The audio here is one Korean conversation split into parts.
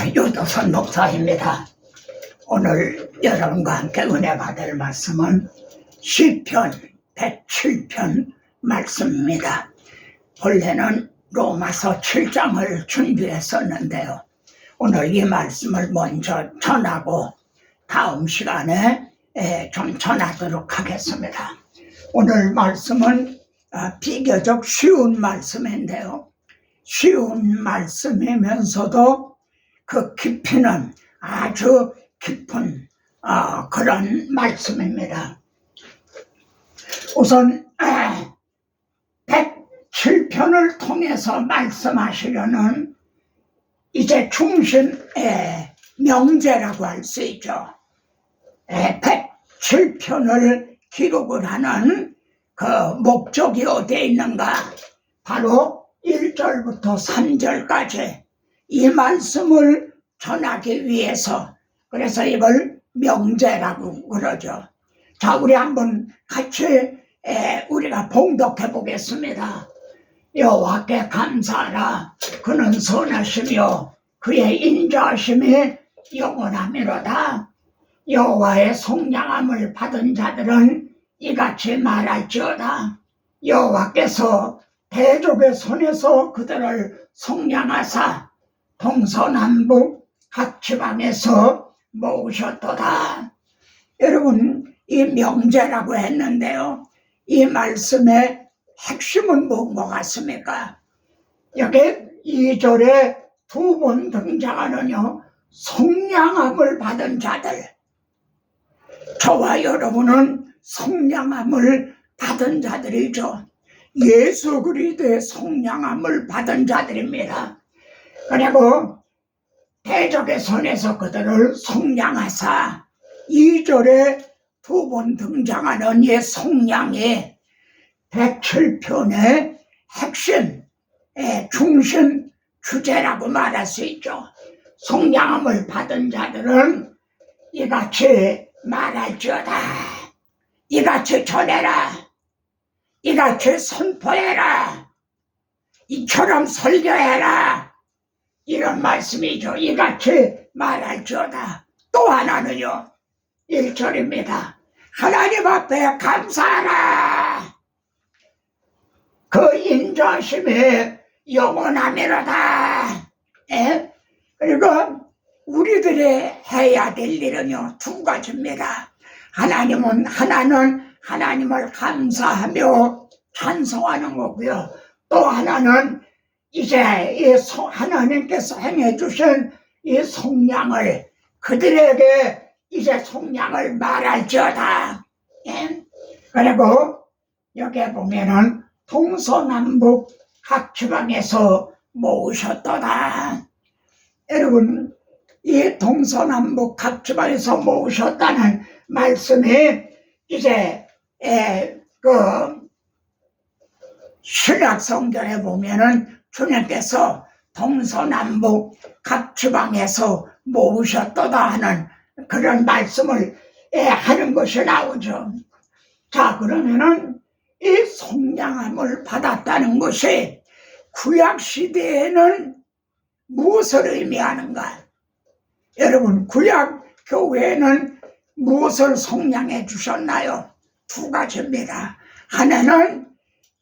유도선 목사입니다. 오늘 여러분과 함께 은혜 받을 말씀은 시편 107편 말씀입니다. 본래는 로마서 7장을 준비했었는데요. 오늘 이 말씀을 먼저 전하고 다음 시간에 좀 전하도록 하겠습니다. 오늘 말씀은 비교적 쉬운 말씀인데요. 쉬운 말씀이면서도 그 깊이는 아주 깊은 그런 말씀입니다. 우선 107편을 통해서 말씀하시려는 이제 중심의 명제라고 할 수 있죠. 107편을 기록을 하는 그 목적이 어디에 있는가? 바로 1절부터 3절까지 이 말씀을 전하기 위해서, 그래서 이걸 명제라고 그러죠. 자, 우리 한번 같이 우리가 봉독해 보겠습니다. 여호와께 감사하라. 그는 선하시며 그의 인자하심이 영원하미로다. 여호와의 속량함을 받은 자들은 이같이 말할지어다. 여호와께서 대적의 손에서 그들을 속량하사 동서남북 각 지방에서 모으셨도다. 여러분, 이 명제라고 했는데요, 이 말씀의 핵심은 뭔 것 같습니까? 여기 2절에 두 번 등장하는요, 속량함을 받은 자들. 저와 여러분은 속량함을 받은 자들이죠. 예수 그리스도의 속량함을 받은 자들입니다. 그리고 대적의 손에서 그들을 속량하사, 2절에 두 번 등장하는 이 속량이 107편의 핵심, 중심 주제라고 말할 수 있죠. 속량함을 받은 자들은 이같이 말할지어다. 이같이 전해라. 이같이 선포해라. 이처럼 설교해라. 이런 말씀이죠. 이같이 말할지어다. 또 하나는요, 1절입니다. 하나님 앞에 감사하라. 그 인자하심이 영원하미로다. 그리고 우리들이 해야 될 일은요, 두 가지입니다. 하나는 하나님을 감사하며 찬송하는 거고요. 또 하나는 이제 하나님께서 행해 주신 이 속량을, 그들에게 이제 속량을 말할지어다. 그리고 여기에 보면은 동서남북 각 지방에서 모으셨도다. 여러분, 이 동서남북 각 지방에서 모으셨다는 말씀이 이제 그 신약 성경에 보면은 주님께서 동서남북 각 지방에서 모으셨도다 하는 그런 말씀을 하는 것이 나오죠. 자, 그러면은 이 속량함을 받았다는 것이 구약 시대에는 무엇을 의미하는가? 여러분, 구약 교회는 무엇을 속량해 주셨나요? 두 가지입니다. 하나는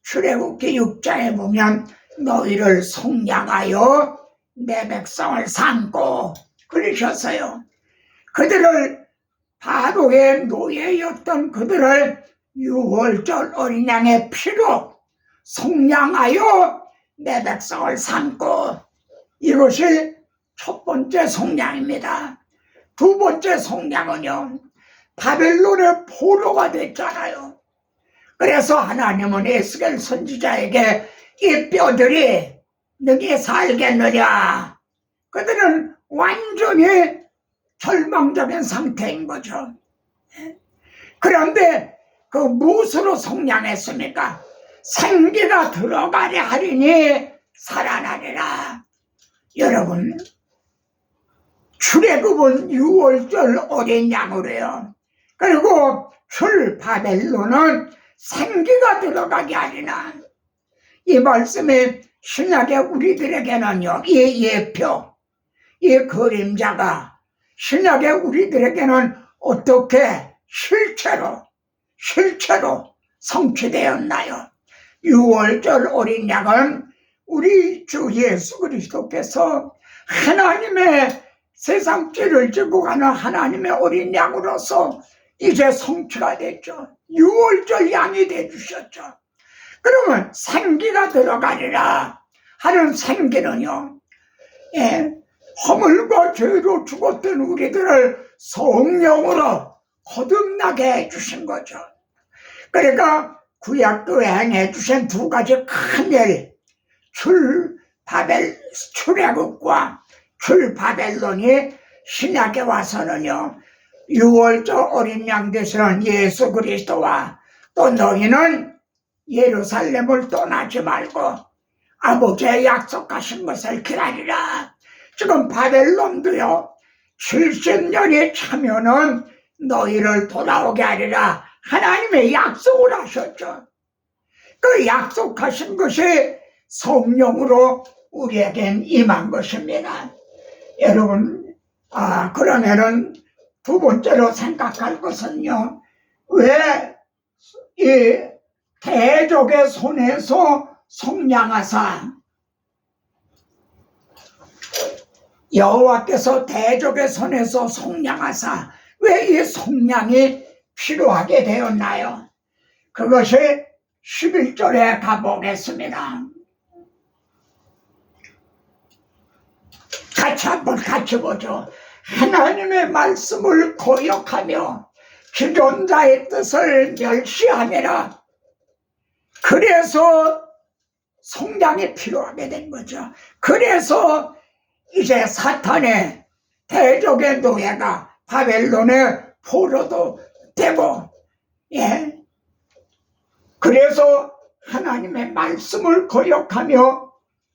출애굽기 6장에 보면 너희를 속량하여 내 백성을 삼고 그러셨어요. 그들을, 바로의 노예였던 그들을 6월절 어린 양의 피로 속량하여 내 백성을 삼고, 이것이 첫 번째 속량입니다. 두 번째 속량은요, 바벨론의 포로가 됐잖아요. 그래서 하나님은 에스겔 선지자에게 이 뼈들이 너희 살겠느냐? 그들은 완전히 절망적인 상태인 거죠. 그런데 그 무엇으로 속량했습니까? 생기가 들어가려 하리니 살아나리라. 여러분, 출애굽은 6월절 어린 양으로 해요. 그리고 출 바벨론은 생기가 들어가게 하리나. 이 말씀이 신약의 우리들에게는요, 이 예표, 이 그림자가 신약의 우리들에게는 어떻게 실체로 성취되었나요? 6월절 어린 양은 우리 주 예수 그리스도께서 하나님의 세상 죄를 지고 가는 하나님의 어린 양으로서 이제 성취가 됐죠. 6월절 양이 되주셨죠. 그러면 생기가 들어가리라 하는 생기는요, 허물과 죄로 죽었던 우리들을 성령으로 거듭나게 해주신 거죠. 그러니까 구약교회 행해 주신 두 가지 큰 일, 출애굽과 출바벨론이 신약에 와서는요, 6월절 어린 양 되시는 예수 그리스도와 또 너희는 예루살렘을 떠나지 말고 아버지의 약속하신 것을 기다리라. 지금 바벨론도요, 70년이 차면은 너희를 돌아오게 하리라 하나님의 약속을 하셨죠. 그 약속하신 것이 성령으로 우리에겐 임한 것입니다. 여러분, 그러면은 두 번째로 생각할 것은요, 왜 이 대적의 손에서 속량하사, 여호와께서 대적의 손에서 속량하사 왜 이 속량이 필요하게 되었나요? 그것이 11절에 가보겠습니다. 같이 보죠. 하나님의 말씀을 거역하며 주존자의 뜻을 멸시하느라, 그래서 속량이 필요하게 된 거죠. 그래서 이제 사탄의 대적의 노예가 바벨론의 포로도 되고, 그래서 하나님의 말씀을 거역하며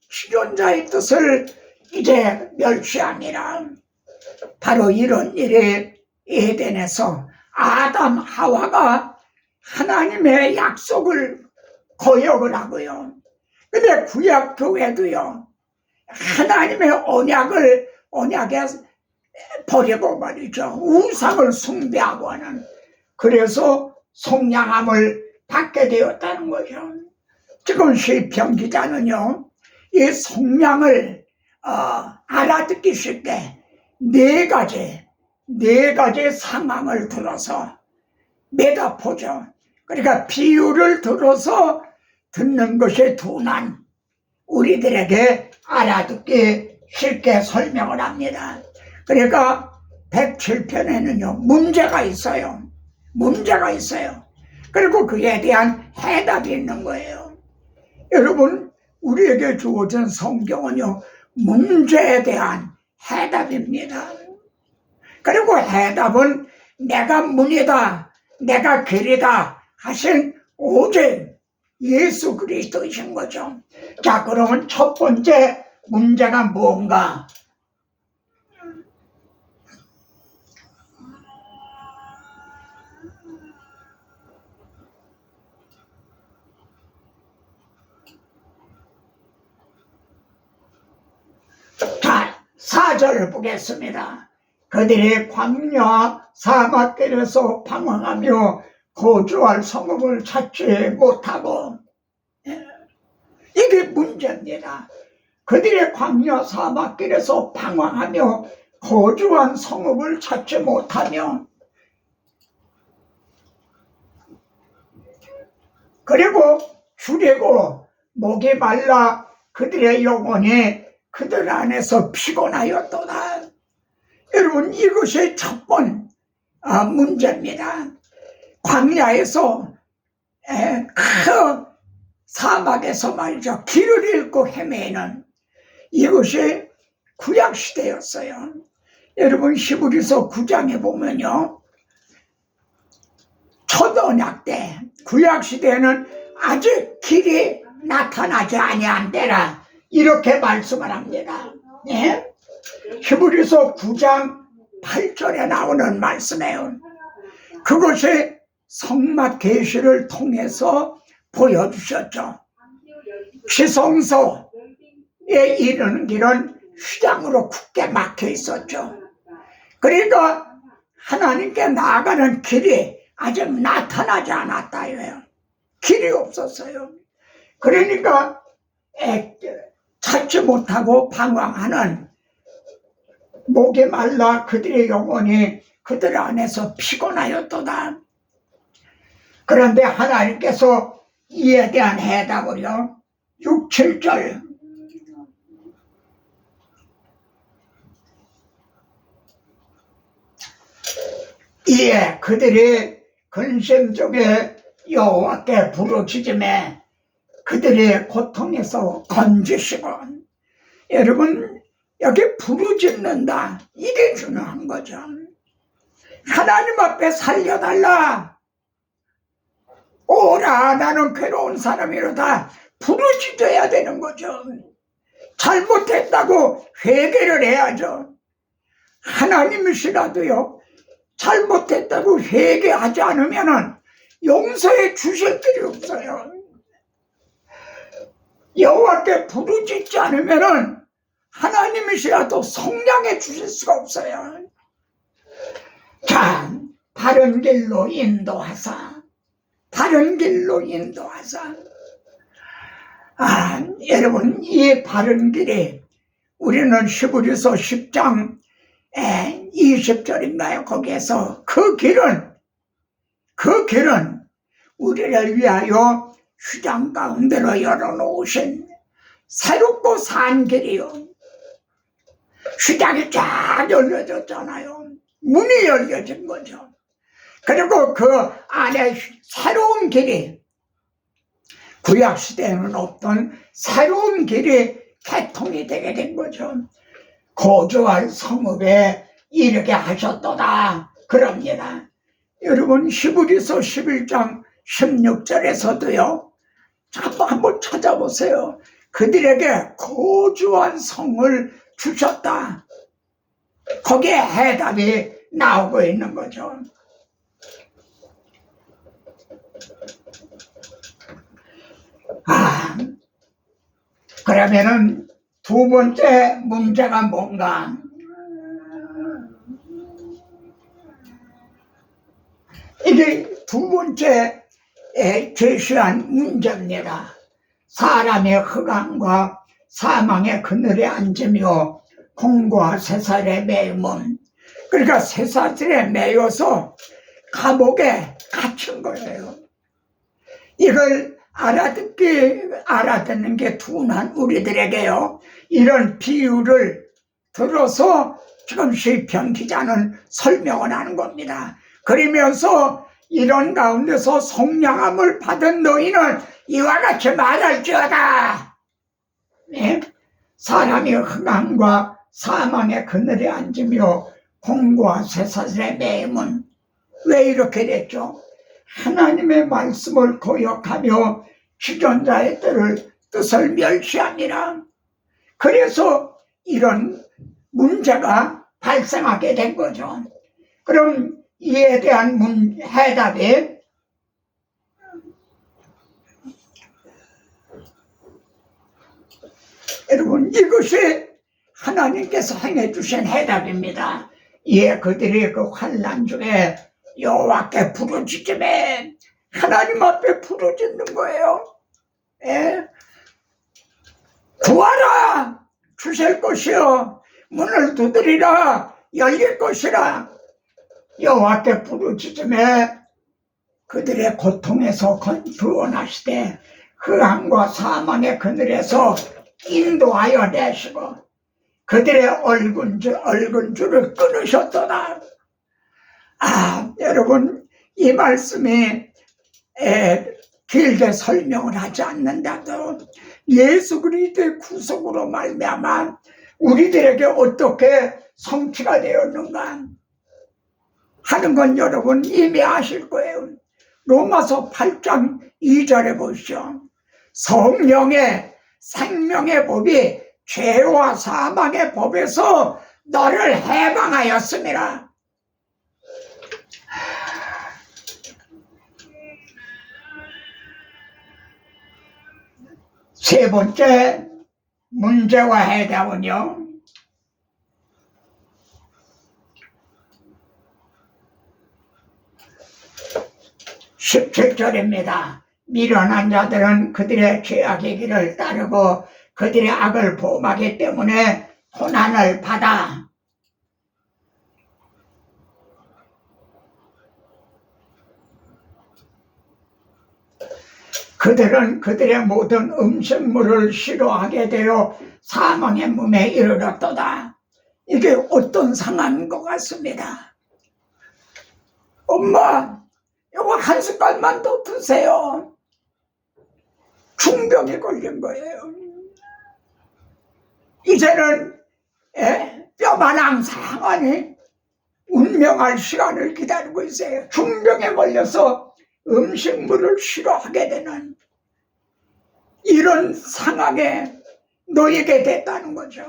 주존자의 뜻을 이제 멸시합니다. 바로 이런 일이 에덴에서 아담 하와가 하나님의 약속을 거역을 하고요. 근데 구약 교회도요, 하나님의 언약에 버리고 말이죠, 우상을 숭배하고 하는, 그래서 속량함을 받게 되었다는 거죠. 지금 시편 기자는요, 이 속량을 알아듣기 쉽게 네 가지 상황을 들어서 메타포죠. 그러니까 비유를 들어서 듣는 것이 둔한 우리들에게 알아듣기 쉽게 설명을 합니다. 그러니까 107편에는요 문제가 있어요. 그리고 그에 대한 해답이 있는 거예요. 여러분, 우리에게 주어진 성경은요, 문제에 대한 해답입니다. 그리고 해답은 내가 문이다, 내가 길이다 하신 오직 예수 그리스도이신 거죠. 자, 그러면 첫 번째 문제가 뭔가? 자, 4절을 보겠습니다. 그들이 광야 사막길에서 방황하며 거주할 성읍을 찾지 못하고, 이게 문제입니다. 그들의 광야 사막길에서 방황하며 거주한 성읍을 찾지 못하며, 그리고 주리고 목이 말라 그들의 영혼이 그들 안에서 피곤하였도다. 여러분, 이것이 첫 번 문제입니다. 광야에서 큰 사막에서 말이죠, 길을 잃고 헤매는 이것이 구약시대였어요. 여러분, 히브리서 9장에 보면요, 첫 언약 때 구약시대에는 아직 길이 나타나지 아니한 때라 이렇게 말씀을 합니다. 히브리서 9장 8절에 나오는 말씀이에요. 그것이 성막 계시를 통해서 보여주셨죠. 지성소에 이르는 길은 휘장으로 굳게 막혀 있었죠. 그러니까 하나님께 나아가는 길이 아직 나타나지 않았다요. 길이 없었어요. 그러니까 찾지 못하고 방황하는, 목이 말라 그들의 영혼이 그들 안에서 피곤하였도다. 그런데 하나님께서 이에 대한 해답을요, 6, 7절 이에 그들이 근심 중에 여호와께 부르짖음에 그들의 고통에서 건지시고, 여러분 여기 부르짖는다, 이게 중요한 거죠. 하나님 앞에 살려달라, 오라 나는 괴로운 사람이로다, 부르짖어야 되는 거죠. 잘못했다고 회개를 해야죠. 하나님이시라도요, 잘못했다고 회개하지 않으면 용서해 주실 길이 없어요. 여호와께 부르짖지 않으면 하나님이시라도 성량해 주실 수가 없어요. 자, 바른 길로 인도하사, 바른 길로 인도하사. 여러분, 이 바른 길이 우리는 히브리서 10장 20절인가요? 거기에서 그 길은 우리를 위하여 휘장 가운데로 열어놓으신 새롭고 산 길이요. 휘장이 쫙 열려졌잖아요. 문이 열려진 거죠. 그리고 그 안에 새로운 길이, 구약시대에는 없던 새로운 길이 개통이 되게 된 거죠. 거주할 성읍에 이르게 하셨도다 그럽니다. 여러분, 히브리서 11장 16절에서도요 한번 찾아보세요. 그들에게 거주한 성을 주셨다. 거기에 해답이 나오고 있는 거죠. 그러면은 두 번째 문제가 뭔가? 이게 두 번째 제시한 문제입니다. 사람의 흑암과 사망의 그늘에 앉으며 공고와 쇠사슬에 매임은, 그러니까 쇠사슬에 매여서 감옥에 갇힌 거예요. 이걸 알아듣는 게 둔한 우리들에게요, 이런 비유를 들어서 지금 시편 기자는 설명을 하는 겁니다. 그러면서 이런 가운데서 속량함을 받은 너희는 이와 같이 말할지어다. 네? 사람이 흑암과 사망의 그늘에 앉으며 공고와 쇠사슬에 매임은, 왜 이렇게 됐죠? 하나님의 말씀을 거역하며 주전자의 뜻을 멸시함이라. 그래서 이런 문제가 발생하게 된 거죠. 그럼 이에 대한 해답이, 여러분, 이것이 하나님께서 행해 주신 해답입니다. 이에 그들이 그 환난 중에 여호와께 부르짖음에, 하나님 앞에 부르짖는 거예요. 구하라, 주실 것이요, 문을 두드리라, 열릴 것이라. 여호와께 부르짖음에 그들의 고통에서 구원하시되 흑암과 사망의 그늘에서 인도하여 내시고 그들의 얼근줄을 끊으셨도다. 여러분, 이 말씀이 길게 설명을 하지 않는다도 예수 그리스도의 구속으로 말미암아 우리들에게 어떻게 성취가 되었는가 하는 건 여러분 이미 아실 거예요. 로마서 8장 2절에 보시죠. 성령의 생명의 법이 죄와 사망의 법에서 너를 해방하였습니다. 세 번째 문제와 해답은요, 17절입니다. 미련한 자들은 그들의 죄악의 길을 따르고 그들의 악을 범하기 때문에 고난을 받아. 그들은 그들의 모든 음식물을 싫어하게 되어 사망의 문에 이르렀도다. 이게 어떤 상황인 것 같습니다. 엄마, 이거 한 숟갈만 더 드세요. 중병에 걸린 거예요. 이제는 뼈마냥 상하니 운명할 시간을 기다리고 있어요. 중병에 걸려서 음식물을 싫어하게 되는 이런 상황에 놓이게 됐다는 거죠.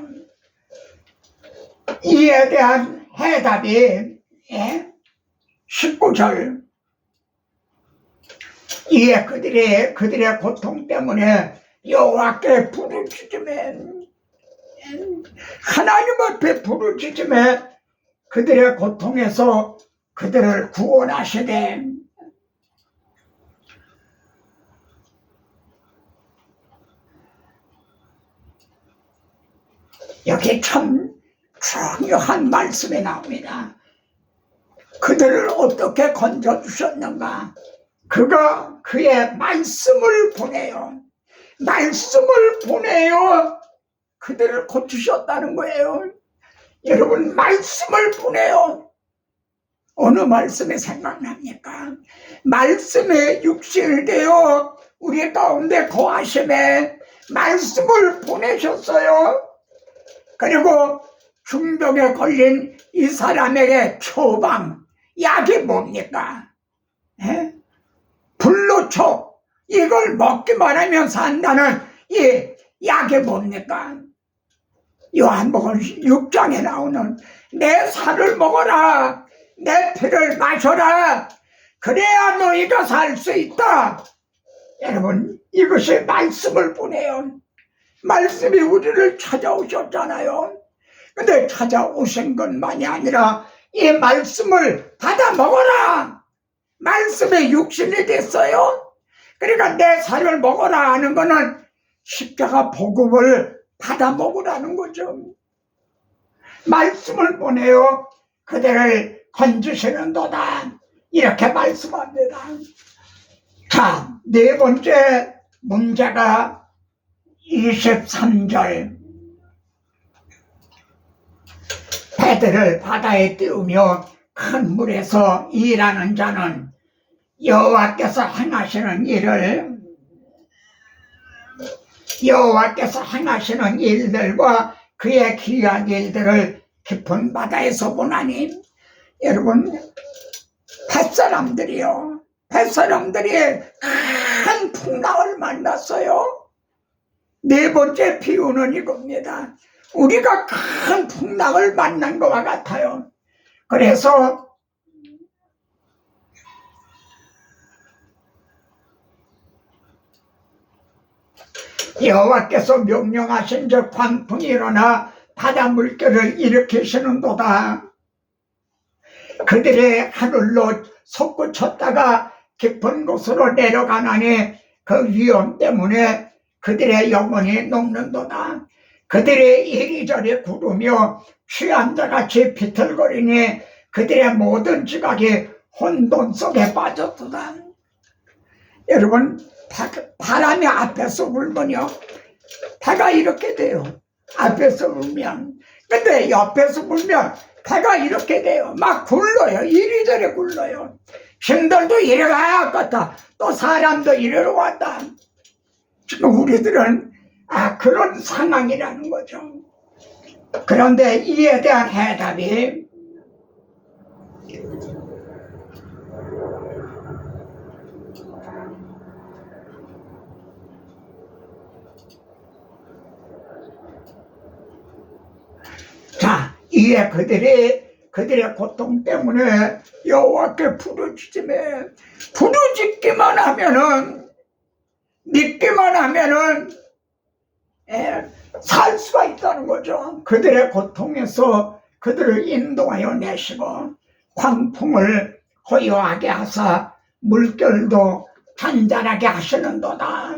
이에 대한 해답이 19절. 이에 그들의 고통 때문에 여호와께 부르짖으매, 하나님 앞에 부르짖으매 그들의 고통에서 그들을 구원하시되, 여기 참 중요한 말씀이 나옵니다. 그들을 어떻게 건져주셨는가? 그가 그의 말씀을 보내요. 말씀을 보내요. 그들을 고치셨다는 거예요. 여러분, 말씀을 보내요. 어느 말씀이 생각납니까? 말씀에 육신이 되어 우리 가운데 거하심에 말씀을 보내셨어요. 그리고 중병에 걸린 이 사람에게 처방, 약이 뭡니까? 불로초, 이걸 먹기만 하면 산다는 이 약이 뭡니까? 요한복음 6장에 나오는 내 살을 먹어라, 내 피를 마셔라, 그래야 너희가 살 수 있다. 여러분, 이것이 말씀을 보내요. 말씀이 우리를 찾아오셨잖아요. 근데 찾아오신 것만이 아니라 이 말씀을 받아 먹어라. 말씀의 육신이 됐어요. 그러니까 내 살을 먹어라 하는 거는 십자가 복음을 받아 먹으라는 거죠. 말씀을 보내요. 그들을 건지시는도다. 이렇게 말씀합니다. 자, 네 번째 문제가 23절. 배들을 바다에 띄우며 큰 물에서 일하는 자는 여호와께서 행하시는 일들과 그의 기이한 일들을 깊은 바다에서 보나니. 여러분, 뱃사람들이 큰 풍랑을 만났어요. 네 번째 비유는 이겁니다. 우리가 큰 풍랑을 만난 것과 같아요. 그래서 여호와께서 명령하신 저 광풍이 일어나 바다 물결을 일으키시는도다. 그들의 하늘로 솟구쳤다가 깊은 곳으로 내려가나니 그 위험 때문에 그들의 영혼이 녹는도다. 그들의 이리저리 구르며 취한 자같이 비틀거리니 그들의 모든 지각이 혼돈 속에 빠졌도다. 여러분, 바람이 앞에서 불면요, 배가 이렇게 돼요. 앞에서 불면. 근데 옆에서 불면 배가 이렇게 돼요. 막 굴러요. 이리저리 굴러요. 힘들도 이리로 갔다, 또 사람도 이리로 왔다. 지금 우리들은 그런 상황이라는 거죠. 그런데 이에 대한 해답이 자, 이에 그들의 고통 때문에 여호와께 부르짖기만 하면은, 믿기만 하면은 살 수가 있다는 거죠. 그들의 고통에서 그들을 인도하여 내시고 광풍을 고요하게 하사 물결도 잔잔하게 하시는도다.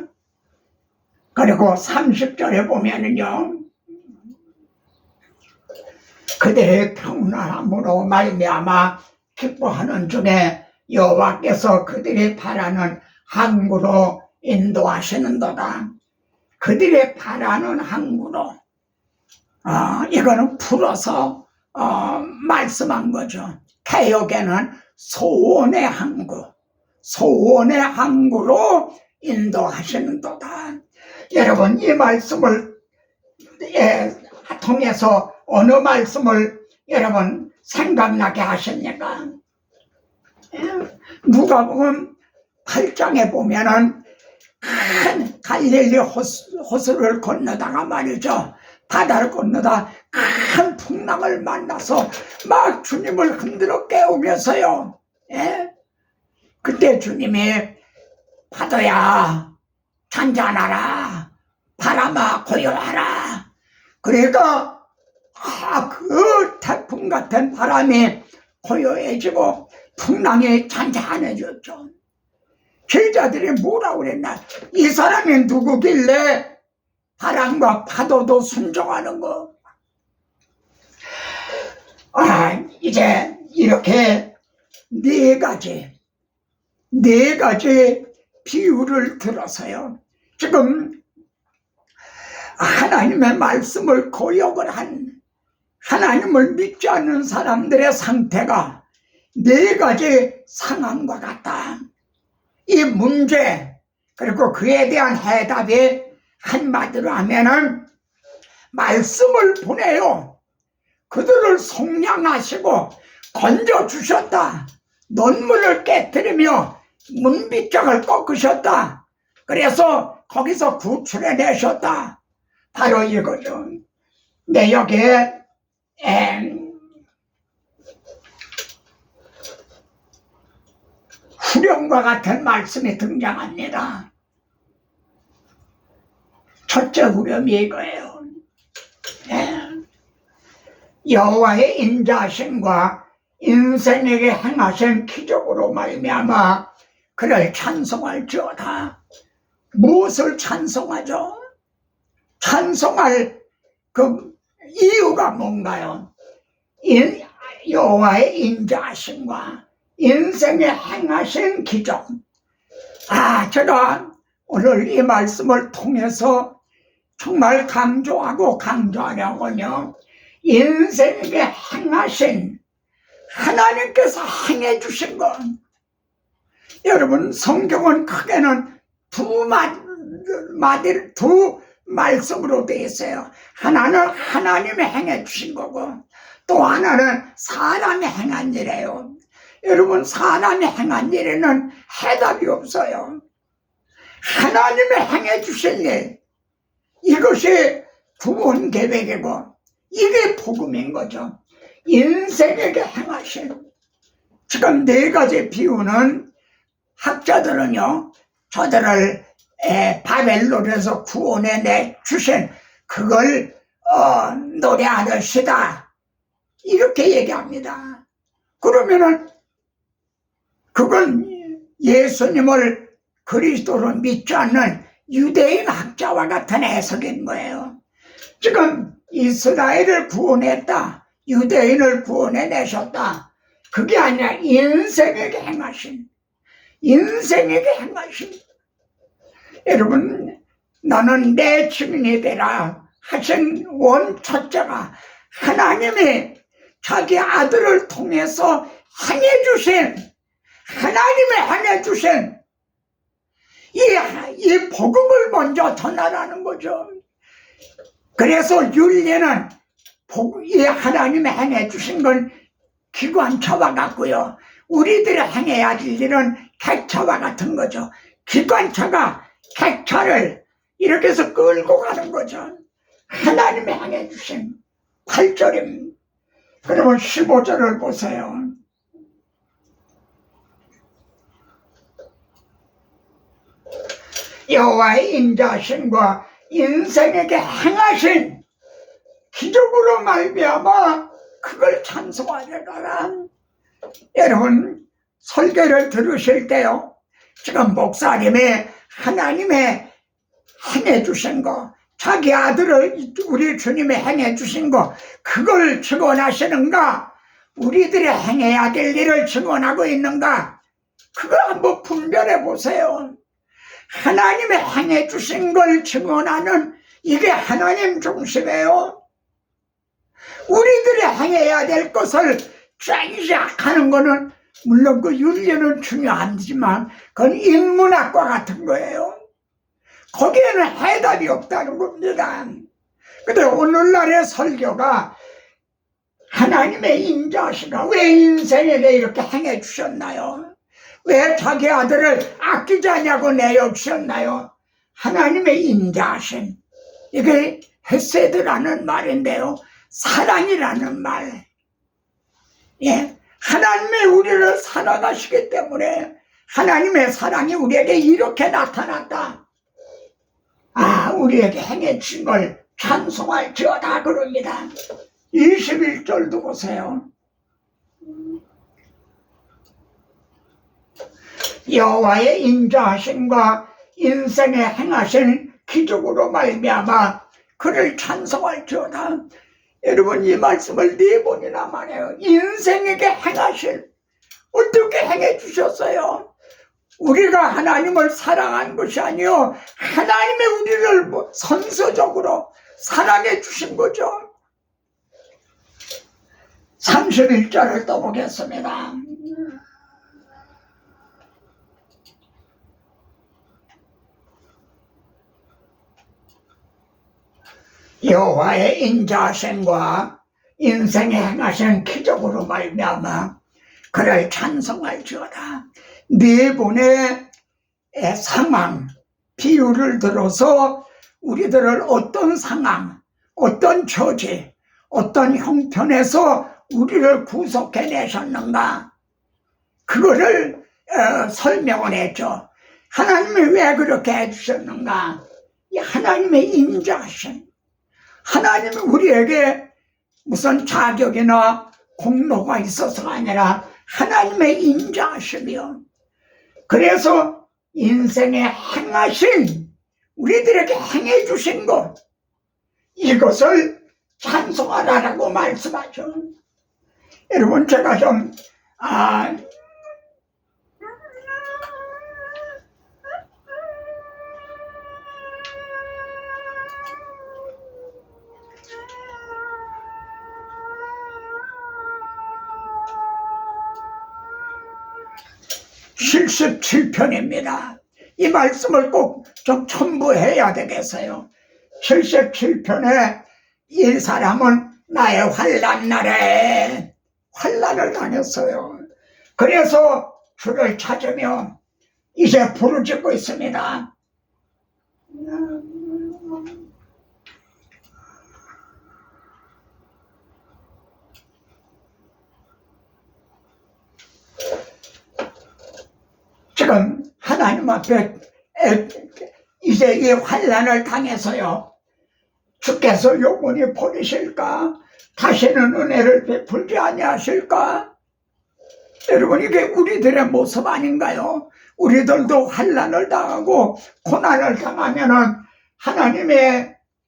그리고 30절에 보면은요, 그들의 평안함으로 말미암아 기뻐하는 중에 여호와께서 그들이 바라는 항구로 인도하시는도다. 그들의 바라는 항구로, 이거는 풀어서 말씀한 거죠. 개역에는 소원의 항구, 소원의 항구로 인도하시는도다. 여러분, 이 말씀을 통해서 어느 말씀을 여러분 생각나게 하십니까? 누가복음 8장에 보면은 큰 갈릴리 호수를 건너다가 말이죠, 바다를 건너다 큰 풍랑을 만나서 막 주님을 흔들어 깨우면서요, 그때 주님이 파도야 잔잔하라, 바람아 고요하라. 그러니까 그 태풍 같은 바람이 고요해지고 풍랑이 잔잔해졌죠. 제자들이 뭐라고 그랬나? 이 사람이 누구길래 바람과 파도도 순종하는 거? 이제 이렇게 네 가지 비유를 들어서요, 지금 하나님의 말씀을 고역을 한, 하나님을 믿지 않는 사람들의 상태가 네 가지 상황과 같다. 이 문제, 그리고 그에 대한 해답이 한마디로 하면은 말씀을 보내요. 그들을 속량하시고 건져주셨다. 논문을 깨뜨리며 문빗장을 꺾으셨다. 그래서 거기서 구출해내셨다. 바로 이거죠. 네, 여기에 후렴과 같은 말씀이 등장합니다. 첫째 후렴이 이거예요. 여호와의 인자하심과 인생에게 행하신 기적으로 말미암아 그를 찬송할지어다. 무엇을 찬송하죠? 찬송할 그 이유가 뭔가요? 여호와의 인자하심과 인생에 행하신 기적. 제가 오늘 이 말씀을 통해서 정말 강조하려고요, 인생에 행하신, 하나님께서 행해 주신 것. 여러분, 성경은 크게는 두 말씀으로 되어 있어요. 하나는 하나님이 행해 주신 거고, 또 하나는 사람이 행한 일이에요. 여러분, 사람이 행한 일에는 해답이 없어요. 하나님이 행해 주신 일, 이것이 구원 계획이고 이게 복음인 거죠. 인생에게 행하신, 지금 네 가지 비유는 학자들은요, 저들을 바벨론에서 구원해 주신 그걸 노래하듯이다, 이렇게 얘기합니다. 그러면은 그건 예수님을 그리스도로 믿지 않는 유대인 학자와 같은 해석인 거예요. 지금 이스라엘을 구원했다, 유대인을 구원해내셨다, 그게 아니라 인생에게 행하신, 여러분, 너는 내 증인이 되라 하신 원초자가 하나님이 자기 아들을 통해서 행해주신 이 복음을 먼저 전하라는 거죠. 그래서 윤리는 이 하나님이 행해주신 건 기관차와 같고요, 우리들이 행해야 할 일은 객차와 같은 거죠. 기관차가 객차를 이렇게 해서 끌고 가는 거죠. 하나님이 행해주신 8절입니다. 그러면 15절을 보세요. 여호와의 인자하심과 인생에게 행하신 기적으로 말미암아 그걸 찬송하려라. 여러분, 설교를 들으실 때요, 지금 목사님이 하나님의 행해 주신 거, 자기 아들을 우리 주님이 행해 주신 거, 그걸 증언하시는가? 우리들이 행해야 될 일을 증언하고 있는가? 그걸 한번 분별해 보세요. 하나님의 행해 주신 걸 증언하는, 이게 하나님 중심이에요. 우리들이 행해야 될 것을 쫙 하는 거는 물론 그 윤리는 중요하지만 그건 인문학과 같은 거예요. 거기에는 해답이 없다는 겁니다. 근데 오늘날의 설교가 하나님의 인자하시가 왜 인생에게 이렇게 행해 주셨나요? 왜 자기 아들을 아끼지 않냐고 내어 주셨나요? 하나님의 인자하심, 이게 헤세드라는 말인데요, 사랑이라는 말. 예, 하나님의 우리를 사랑하시기 때문에 하나님의 사랑이 우리에게 이렇게 나타났다. 아, 우리에게 행해 주신 걸 찬송할지어다 그럽니다. 21절도 보세요. 여호와의 인자하심과 인생에 행하신 기적으로 말미암아 그를 찬송할지어다. 여러분, 이 말씀을 4번이나 말해요. 인생에게 행하신, 어떻게 행해 주셨어요? 우리가 하나님을 사랑한 것이 아니요, 하나님의 우리를 선서적으로 사랑해 주신 거죠. 31절을 떠보겠습니다. 여호와의 인자하심과 인생에 행하신 기적으로 말미암아 그를 찬송할지어다. 4번의 상황, 비유를 들어서 우리들을 어떤 상황, 어떤 처지, 어떤 형편에서 우리를 구속해내셨는가, 그거를 설명을 했죠. 하나님이 왜 그렇게 해주셨는가? 이 하나님의 인자하심, 하나님이 우리에게 무슨 자격이나 공로가 있어서가 아니라 하나님의 인자하심이요. 그래서 인생에 행하신, 우리들에게 행해 주신 것, 이것을 찬송하라라고 말씀하죠. 여러분, 제가 좀 (77편입니다) 이 말씀을 꼭 좀 첨부해야 되겠어요. 77편에 이 사람은 나의 환난 날에 환난을 당했어요. 그래서 주를 찾으며 이제 부르짖고 있습니다. 지금 하나님 앞에 이제 이 환난을 당해서요, 주께서 영원히 버리실까? 다시는 은혜를 베풀지 아니하실까? 여러분, 이게 우리들의 모습 아닌가요? 우리들도 환난을 당하고 고난을 당하면은 하나님이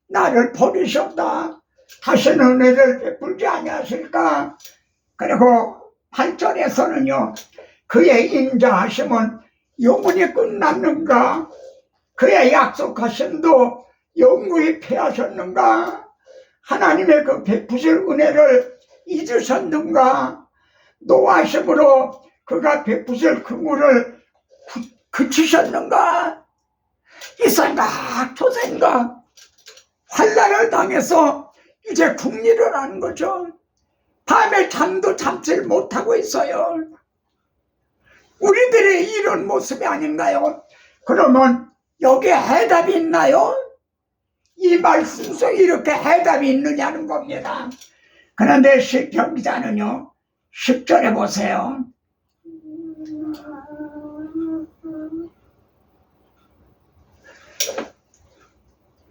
나를 버리셨다, 다시는 은혜를 베풀지 아니하실까? 그리고 8절에서는요, 그의 인자하심은 영원히 끝났는가? 그의 약속하심도 영구히 패하셨는가? 하나님의 그 베푸실 은혜를 잊으셨는가? 노하심으로 그가 베푸실 긍휼을 그치셨는가? 이 생각 저 생각, 환난을 당해서 이제 궁리를 하는 거죠. 밤에 잠도 잠질 못하고 있어요. 우리들의 이런 모습이 아닌가요? 그러면 여기에 해답이 있나요? 이 말씀 속에 이렇게 해답이 있느냐는 겁니다. 그런데 시편 기자는요, 10절에 보세요.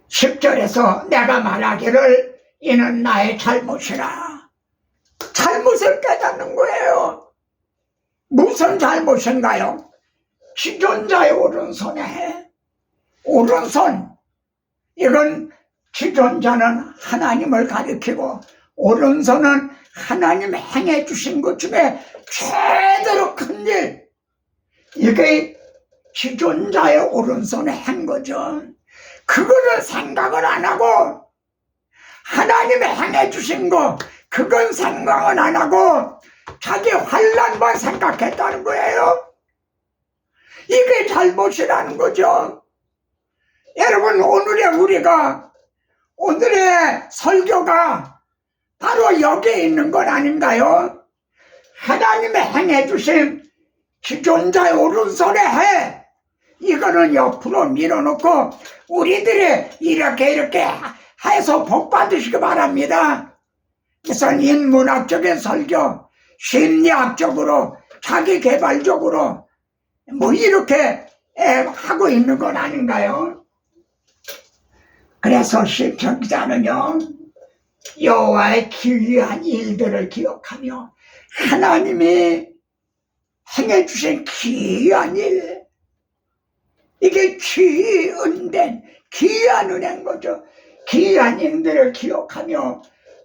(10절에서) 내가 말하기를 이는 나의 잘못이라. 잘못을 깨닫는 거예요. 무슨 잘못인가요? 지존자의 오른손에 해. 오른손, 이건 지존자는 하나님을 가리키고 오른손은 하나님 행해 주신 것 중에 최대로 큰 일, 이게 지존자의 오른손에 한 거죠. 그거를 생각을 안 하고 하나님이 행해 주신 거 그건 생각은 안 하고 자기 환난만 생각했다는 거예요. 이게 잘못이라는 거죠. 여러분, 오늘의 설교가 바로 여기에 있는 건 아닌가요? 하나님의 행해 주신 지존자의 오른손에 해, 이거는 옆으로 밀어놓고 우리들이 이렇게 해서 복 받으시기 바랍니다. 그래서 인문학적인 설교, 심리학적으로, 자기개발적으로 뭐 이렇게 하고 있는 건 아닌가요? 그래서 시편 기자는요, 여호와의 기이한 일들을 기억하며 하나님이 행해 주신 기이한 일, 이게 기이은된 기이한 은혜인 거죠. 기이한 일들을 기억하며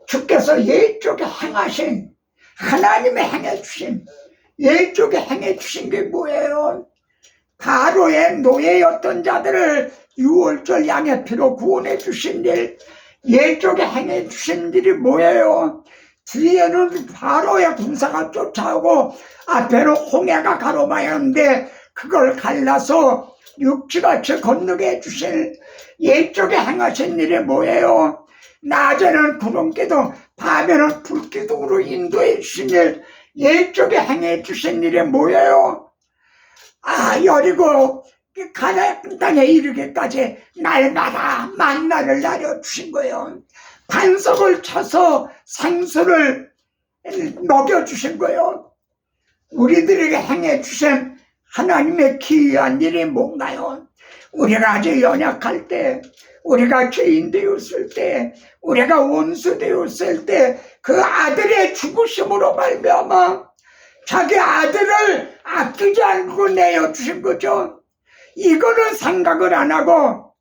주께서 옛적에 행하신, 하나님이 행해 주신, 옛적에 행해 주신 게 뭐예요? 바로의 노예였던 자들을 유월절 양의 피로 구원해 주신 일, 옛적에 행해 주신 일이 뭐예요? 뒤에는 바로의 군사가 쫓아오고 앞에는 홍해가 가로막였는데 그걸 갈라서 육지같이 건너게 해주신 옛적에 행하신 일이 뭐예요? 낮에는 구름기둥, 밤에는 불기둥으로 인도해 주신 일, 옛적에 행해 주신 일이 뭐예요? 여리고 가나안 땅에 이르기까지 날마다 만나를 내려주신 거예요. 반석을 쳐서 생수를 먹여주신 거예요. 우리들에게 행해 주신 하나님의 기이한 일이 뭔가요? 우리가 아주 연약할 때, 우리가 죄인 되었을 때, 우리가 원수 되었을 때 그 아들의 죽으심으로 말미암아 자기 아들을 아끼지 않고 내어주신 거죠. 이거는 생각을 안 하고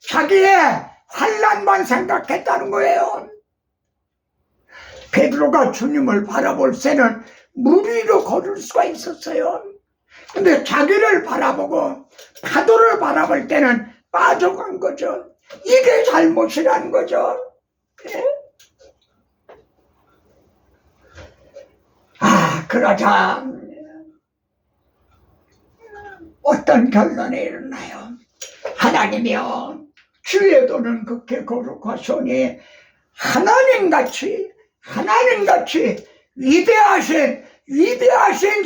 자기의 환난만 생각했다는 거예요. 베드로가 주님을 바라볼 새는 물 위로 걸을 수가 있었어요. 근데 자기를 바라보고 파도를 바라볼 때는 빠져간 거죠. 이게 잘못이라는 거죠. 네? 그러자 어떤 결론이 일어나요? 하나님이여, 주의 도는 극히 거룩하시오니 하나님같이 위대하신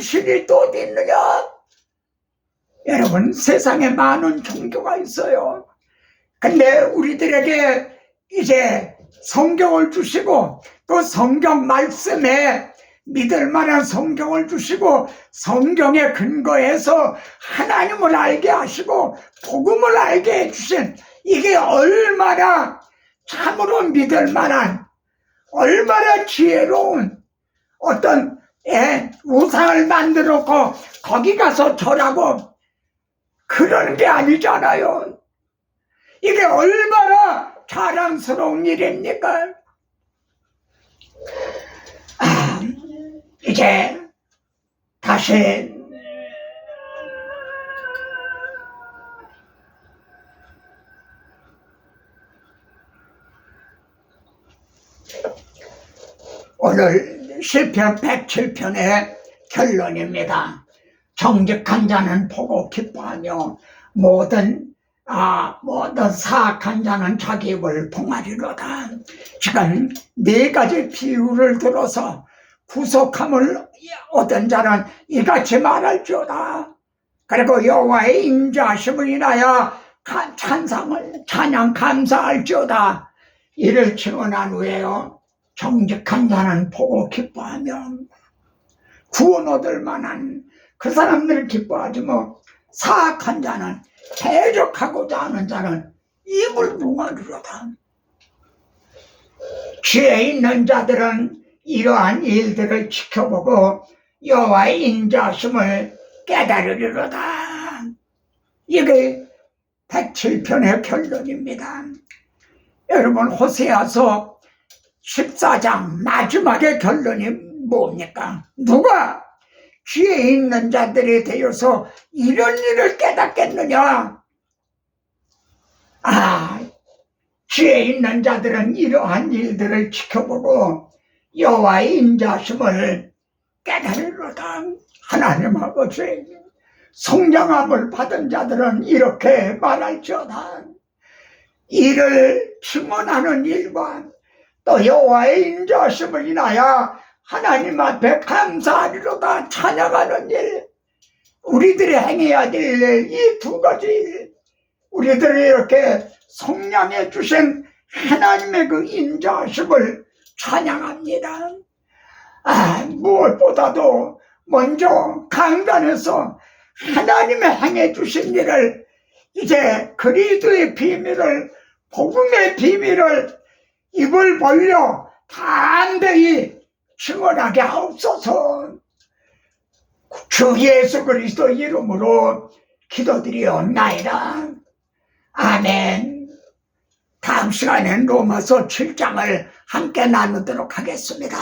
신이 또 어디 있느냐? 여러분, 세상에 많은 종교가 있어요. 근데 우리들에게 이제 성경을 주시고 또 성경 말씀에 믿을 만한 성경을 주시고 성경에 근거해서 하나님을 알게 하시고 복음을 알게 해주신, 이게 얼마나 참으로 믿을 만한, 얼마나 지혜로운 어떤 우상을 만들어 놓고 거기 가서 절하고 그런 게 아니잖아요. 이게 얼마나 자랑스러운 일입니까? 이제 다시 오늘 시편 107편의 결론입니다. 정직한 자는 보고 기뻐하며 모든 사악한 자는 자기 입을 봉하리로다. 지금 네 가지 비유를 들어서 구속함을 얻은 자는 이같이 말할지어다. 그리고 여호와의 인자하심을 인하여 찬양 감사할지어다. 이를 증언한 후에요, 정직한 자는 보고 기뻐하며 구원 얻을 만한 그 사람들을 기뻐하지 뭐, 사악한 자는, 대적하고자 하는 자는 입을 봉하리로다. 지혜 있는 자들은 이러한 일들을 지켜보고 여호와의 인자심을 깨달으리로다. 이게 107편의 결론입니다. 여러분, 호세아서 14장 마지막의 결론이 뭡니까? 누가 지혜 있는 자들이 되어서 이런 일을 깨닫겠느냐? 지혜 있는 자들은 이러한 일들을 지켜보고 여호와의 인자심을 깨달으리로다. 하나님 아버지, 성령함을 받은 자들은 이렇게 말할지어다. 이를 증언하는 일과 또 여호와의 인자심을 인하여 하나님 앞에 감사하리로다 찬양하는 일, 우리들이 행해야 될 이 두 가지 일, 우리들이 이렇게 성령에 주신 하나님의 그 인자심을 찬양합니다. 무엇보다도 먼저 강단에서 하나님의 행해 주신 일을, 이제 그리스도의 비밀을, 복음의 비밀을 입을 벌려 담대히 증언하게 하옵소서. 주 예수 그리스도 이름으로 기도드리옵나이다. 아멘. 다음 시간엔 로마서 7장을 함께 나누도록 하겠습니다.